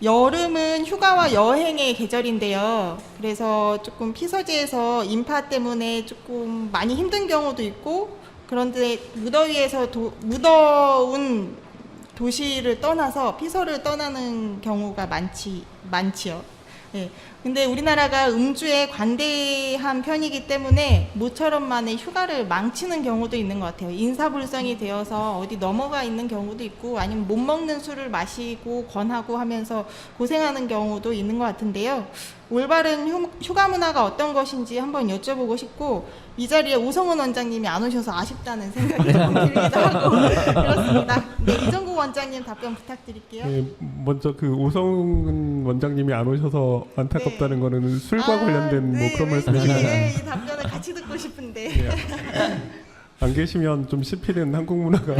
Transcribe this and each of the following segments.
여름은 휴가와 여행의 계절인데요. 그래서 조금 피서지에서 인파 때문에 조금 많이 힘든 경우도 있고, 그런데 무더위에서 무더운 도시를 떠나서 피서를 떠나는 경우가 많지요. 네. 근데 우리나라가 음주에 관대한 편이기 때문에 모처럼만의 휴가를 망치는 경우도 있는 것 같아요. 인사불성이 되어서 어디 넘어가 있는 경우도 있고, 아니면 못 먹는 술을 마시고 권하고 하면서 고생하는 경우도 있는 것 같은데요. 올바른 휴가 문화가 어떤 것인지 한번 여쭤보고 싶고, 이 자리에 오성훈 원장님이 안 오셔서 아쉽다는 생각이 조금 들기도 하고 그렇습니다. 네, 이정국 원장님 답변 부탁드릴게요. 네, 먼저 그 오성훈 원장님이 안 오셔서 안타깝다는 거는 술과 관련된 뭐 그런 말씀이신가요? 네, 이 답변을 같이 듣고 싶은데. 네. 안 계시면 좀 씹히는 한국 문화가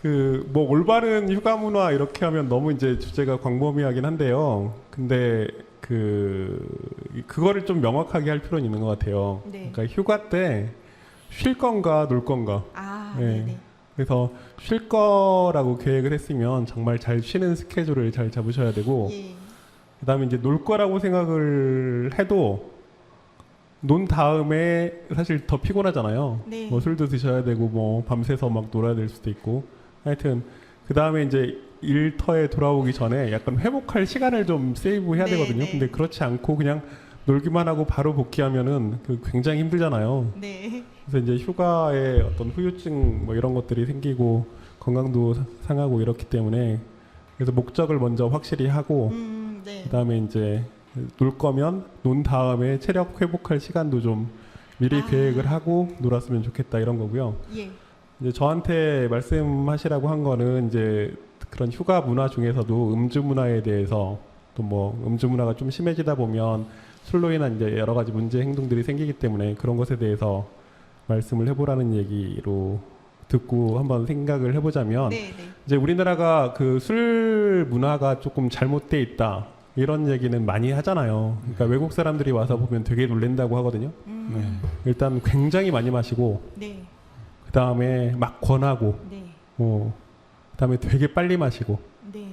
그 뭐 올바른 휴가 문화 이렇게 하면 너무 이제 주제가 광범위하긴 한데요. 근데 그거를 좀 명확하게 할 필요는 있는 것 같아요. 네. 그러니까 휴가 때 쉴 건가 놀 건가. 네. 네네. 그래서 쉴 거라고 계획을 했으면 정말 잘 쉬는 스케줄을 잘 잡으셔야 되고, 예. 그다음에 이제 놀 거라고 생각을 해도 논 다음에 사실 더 피곤하잖아요. 네. 뭐 술도 드셔야 되고 뭐 밤새서 막 놀아야 될 수도 있고, 하여튼 그 다음에 이제 일터에 돌아오기 전에 약간 회복할 시간을 좀 세이브해야 네, 되거든요. 네. 근데 그렇지 않고 그냥 놀기만 하고 바로 복귀하면은 굉장히 힘들잖아요. 네. 그래서 이제 휴가에 어떤 후유증 뭐 이런 것들이 생기고 건강도 상하고 이렇기 때문에, 그래서 목적을 먼저 확실히 하고 네. 그다음에 이제 놀 거면 논 다음에 체력 회복할 시간도 좀 미리 계획을 하고 놀았으면 좋겠다 이런 거고요. 예. 이제 저한테 말씀하시라고 한 거는 이제 그런 휴가 문화 중에서도 음주 문화에 대해서, 또 뭐 음주 문화가 좀 심해지다 보면 술로 인한 이제 여러 가지 문제 행동들이 생기기 때문에 그런 것에 대해서 말씀을 해보라는 얘기로 듣고 한번 생각을 해보자면, 네. 이제 우리나라가 그 술 문화가 조금 잘못돼 있다 이런 얘기는 많이 하잖아요. 그러니까 외국 사람들이 와서 보면 되게 놀랜다고 하거든요. 일단 굉장히 많이 마시고, 네. 그 다음에 막 권하고, 네. 그 다음에 되게 빨리 마시고, 네.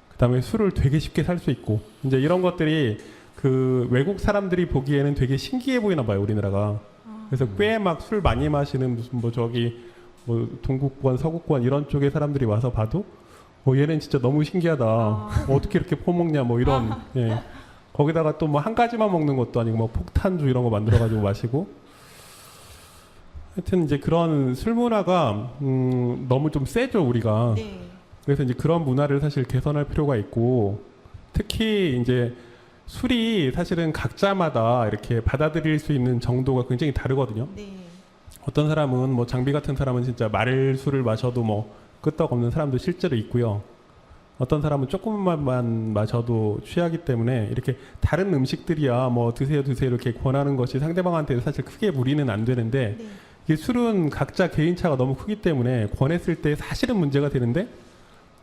그 다음에 술을 되게 쉽게 살 수 있고, 이제 이런 것들이 그 외국 사람들이 보기에는 되게 신기해 보이나 봐요, 우리나라가. 그래서 꽤 막 술 많이 마시는 무슨 뭐 저기 뭐 동구권, 서구권 이런 쪽의 사람들이 와서 봐도 얘는 진짜 너무 신기하다. 어떻게 이렇게 퍼먹냐 뭐 이런. 예. 거기다가 또 뭐 한 가지만 먹는 것도 아니고 뭐 폭탄주 이런 거 만들어가지고 마시고. 하여튼 이제 그런 술 문화가 너무 좀 세죠 우리가. 네. 그래서 이제 그런 문화를 사실 개선할 필요가 있고, 특히 이제 술이 사실은 각자마다 이렇게 받아들일 수 있는 정도가 굉장히 다르거든요. 네. 어떤 사람은 뭐 장비 같은 사람은 진짜 마를 술을 마셔도 뭐 끄떡없는 사람도 실제로 있고요. 어떤 사람은 조금만 마셔도 취하기 때문에 이렇게 다른 음식들이야 뭐 드세요 이렇게 권하는 것이 상대방한테 사실 크게 무리는 안 되는데, 네. 이게 술은 각자 개인차가 너무 크기 때문에 권했을 때 사실은 문제가 되는데,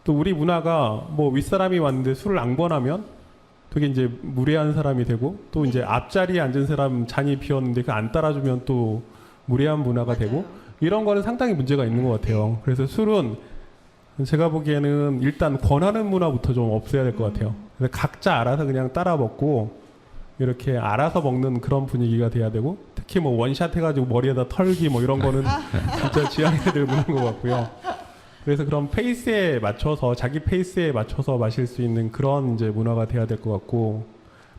또 우리 문화가 뭐 윗사람이 왔는데 술을 안 권하면 되게 이제 무례한 사람이 되고, 또 이제 앞자리에 앉은 사람 잔이 비었는데 그 안 따라주면 또 무례한 문화가 되고, 이런 거는 상당히 문제가 있는 것 같아요. 그래서 술은 제가 보기에는 일단 권하는 문화부터 좀 없애야 될 것 같아요. 그래서 각자 알아서 그냥 따라 먹고 이렇게 알아서 먹는 그런 분위기가 돼야 되고, 특히 뭐 원샷 해가지고 머리에다 털기 뭐 이런 거는 진짜 지향해들 무는 것 같고요. 그래서 그런 페이스에 맞춰서, 자기 페이스에 맞춰서 마실 수 있는 그런 이제 문화가 돼야 될 것 같고,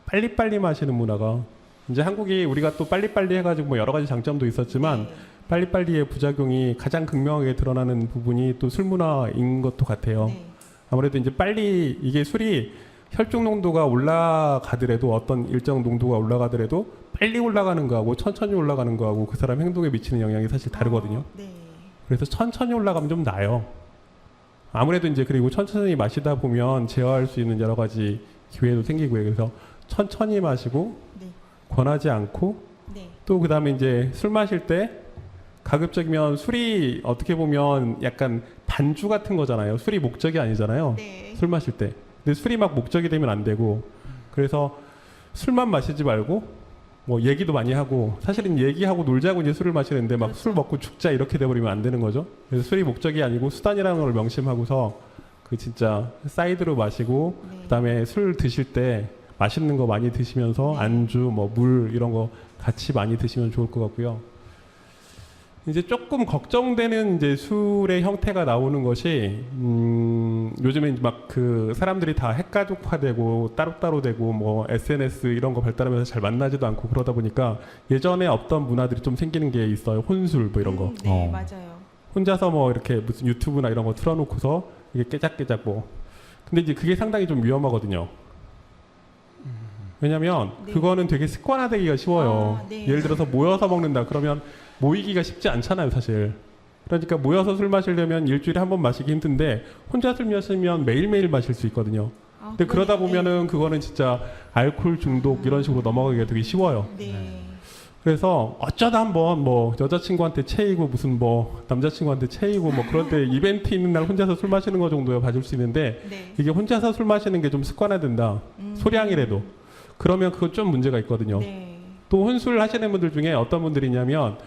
빨리빨리 마시는 문화가, 이제 한국이 우리가 또 빨리빨리 해가지고 뭐 여러 가지 장점도 있었지만 빨리빨리의 부작용이 가장 극명하게 드러나는 부분이 또 술 문화인 것도 같아요. 아무래도 이제 빨리 이게 술이 혈중 농도가 올라가더라도, 어떤 일정 농도가 올라가더라도 빨리 올라가는 거하고 천천히 올라가는 거하고 그 사람 행동에 미치는 영향이 사실 다르거든요. 네. 그래서 천천히 올라가면 좀 나아요. 아무래도 이제 그리고 천천히 마시다 보면 제어할 수 있는 여러 가지 기회도 생기고요. 그래서 천천히 마시고 네. 권하지 않고, 네. 또 그 다음에 이제 술 마실 때 가급적이면 술이 어떻게 보면 약간 반주 같은 거잖아요. 술이 목적이 아니잖아요. 네. 술 마실 때. 근데 술이 막 목적이 되면 안 되고, 그래서 술만 마시지 말고 뭐 얘기도 많이 하고, 사실은 얘기하고 놀자고 이제 술을 마시는데 막 술 먹고 죽자 이렇게 돼버리면 안 되는 거죠. 그래서 술이 목적이 아니고 수단이라는 걸 명심하고서 그 그 진짜 사이드로 마시고 네. 그다음에 술 드실 때 맛있는 거 많이 드시면서 네. 안주 뭐 물 이런 거 같이 많이 드시면 좋을 것 같고요. 이제 조금 걱정되는 이제 술의 형태가 나오는 것이 요즘에 막 그 사람들이 다 핵가족화되고 따로따로 되고 뭐 SNS 이런 거 발달하면서 잘 만나지도 않고 그러다 보니까 예전에 없던 문화들이 좀 생기는 게 있어요. 혼술 뭐 이런 거. 네, 맞아요. 혼자서 뭐 이렇게 무슨 유튜브나 이런 거 틀어놓고서 이게 깨작깨작 뭐. 근데 이제 그게 상당히 좀 위험하거든요. 왜냐면 네. 그거는 되게 습관화되기가 쉬워요. 아, 네. 예를 들어서 모여서 먹는다 그러면 모이기가 쉽지 않잖아요, 사실. 그러니까 모여서 술 마시려면 일주일에 한 번 마시기 힘든데 혼자 술 마시면 매일매일 마실 수 있거든요. 아, 근데 그러다 그러네. 보면은 그거는 진짜 알코올 중독 이런 식으로 넘어가기가 되게 쉬워요. 네. 그래서 어쩌다 한번 뭐 여자친구한테 체이고 무슨 뭐 남자친구한테 체이고 뭐 그럴 때 이벤트 있는 날 혼자서 술 마시는 거 정도야 봐줄 수 있는데 네. 이게 혼자서 술 마시는 게 좀 습관화된다. 소량이라도. 그러면 그건 좀 문제가 있거든요. 네. 또 혼술 하시는 분들 중에 어떤 분들이 있냐면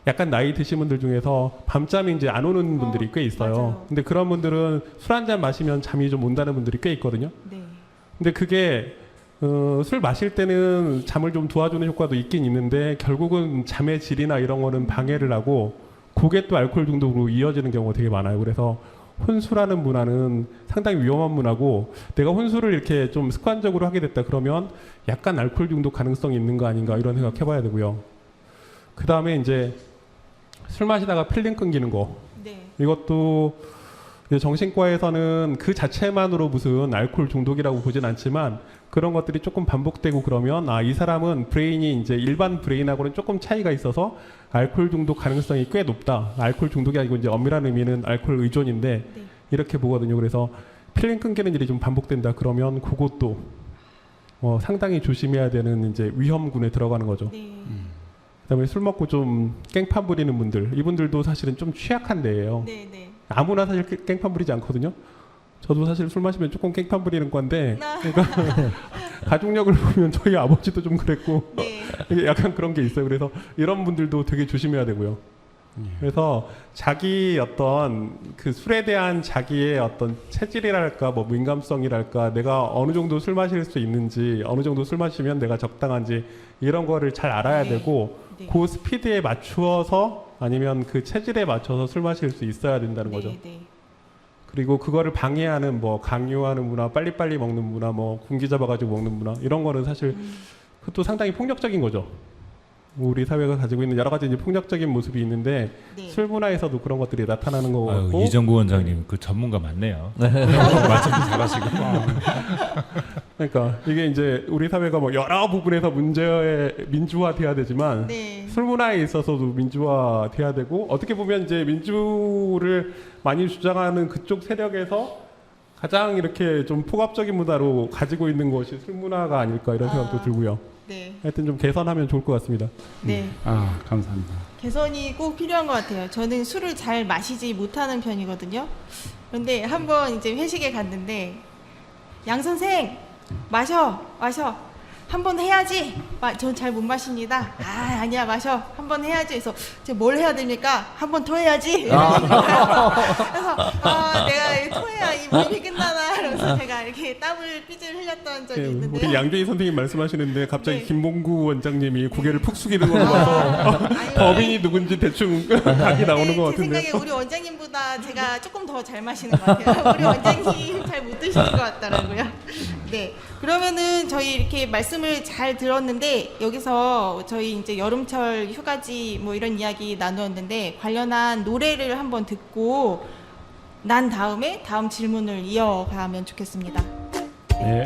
약간 나이 드신 분들 중에서 밤잠이 이제 안 오는 분들이 꽤 있어요. 맞아요. 근데 그런 분들은 술 한 잔 마시면 잠이 좀 온다는 분들이 꽤 있거든요. 네. 근데 그게 술 마실 때는 잠을 좀 도와주는 효과도 있긴 있는데 결국은 잠의 질이나 이런 거는 방해를 하고 그게 또 알코올 중독으로 이어지는 경우가 되게 많아요. 그래서 혼술하는 문화는 상당히 위험한 문화고 내가 혼술을 이렇게 좀 습관적으로 하게 됐다 그러면 약간 알코올 중독 가능성이 있는 거 아닌가 이런 생각 해봐야 되고요. 그 다음에 이제 술 마시다가 필름 끊기는 거 네. 이것도 이제 정신과에서는 그 자체만으로 무슨 알코올 중독이라고 보진 않지만 그런 것들이 조금 반복되고 그러면 아, 이 사람은 브레인이 이제 일반 브레인하고는 조금 차이가 있어서 알코올 중독 가능성이 꽤 높다. 알코올 중독이 아니고 이제 엄밀한 의미는 알코올 의존인데 네. 이렇게 보거든요. 그래서 필름 끊기는 일이 좀 반복된다 그러면 그것도 상당히 조심해야 되는 이제 위험군에 들어가는 거죠. 네. 그다음에 술 먹고 좀 깽판 부리는 분들 이분들도 사실은 좀 취약한 데예요. 네. 네. 아무나 사실 깽판 부리지 않거든요. 저도 사실 술 마시면 조금 깽판 부리는 건데 그러니까 가족력을 보면 저희 아버지도 좀 그랬고 네. 이게 약간 그런 게 있어요. 그래서 이런 분들도 되게 조심해야 되고요. 그래서 자기 어떤 그 술에 대한 자기의 어떤 체질이랄까 뭐 민감성이랄까 내가 어느 정도 술 마실 수 있는지 어느 정도 술 마시면 내가 적당한지 이런 거를 잘 알아야 네. 되고 네. 그 스피드에 맞추어서 아니면 그 체질에 맞춰서 술 마실 수 있어야 된다는 거죠. 네. 네. 그리고 그거를 방해하는 뭐 강요하는 문화, 빨리빨리 먹는 문화, 뭐 군기 잡아가지고 먹는 문화 이런 거는 사실 그것도 상당히 폭력적인 거죠. 우리 사회가 가지고 있는 여러 가지 이제 폭력적인 모습이 있는데 네. 술 문화에서도 그런 것들이 나타나는 거 아유, 같고 이정구 원장님 그 전문가 맞네요. 말씀도 잘하시고. 그러니까 이게 이제 우리 사회가 뭐 여러 부분에서 문제에 민주화돼야 되지만 네. 술 문화에 있어서도 민주화돼야 되고 어떻게 보면 이제 민주를 많이 주장하는 그쪽 세력에서 가장 이렇게 좀 폭압적인 문화로 가지고 있는 것이 술 문화가 아닐까 이런 생각도 들고요. 네. 하여튼 좀 개선하면 좋을 것 같습니다. 네. 아, 감사합니다. 개선이 꼭 필요한 것 같아요. 저는 술을 잘 마시지 못하는 편이거든요. 그런데 한번 이제 회식에 갔는데 양 선생 마셔. 한 번 해야지. 전 잘 못 마십니다. 아, 아니야, 마셔. 한 번 해야지. 그래서 제가 뭘 해야 됩니까? 한 번 토해야지. 그래서 내가 토해야 이 모임이 끝나나. 그래서 제가 이렇게 땀을 삐질 흘렸던 적이 네, 있는데요. 우리 양조희 선생님 말씀하시는데 갑자기 네. 김봉구 원장님이 고개를 푹 숙이는 걸 봐서 아니, 범인이 누군지 대충 각이 나오는 것 제 같은데. 생각에 우리 원장님보다 제가 조금 더 잘 마시는 것 같아요. 우리 원장님 잘 못 드시는 것 같더라고요. 네. 그러면은 저희 이렇게 말씀을 잘 들었는데 여기서 저희 이제 여름철 휴가지 뭐 이런 이야기 나누었는데 관련한 노래를 한번 듣고 난 다음에 다음 질문을 이어가면 좋겠습니다. 네.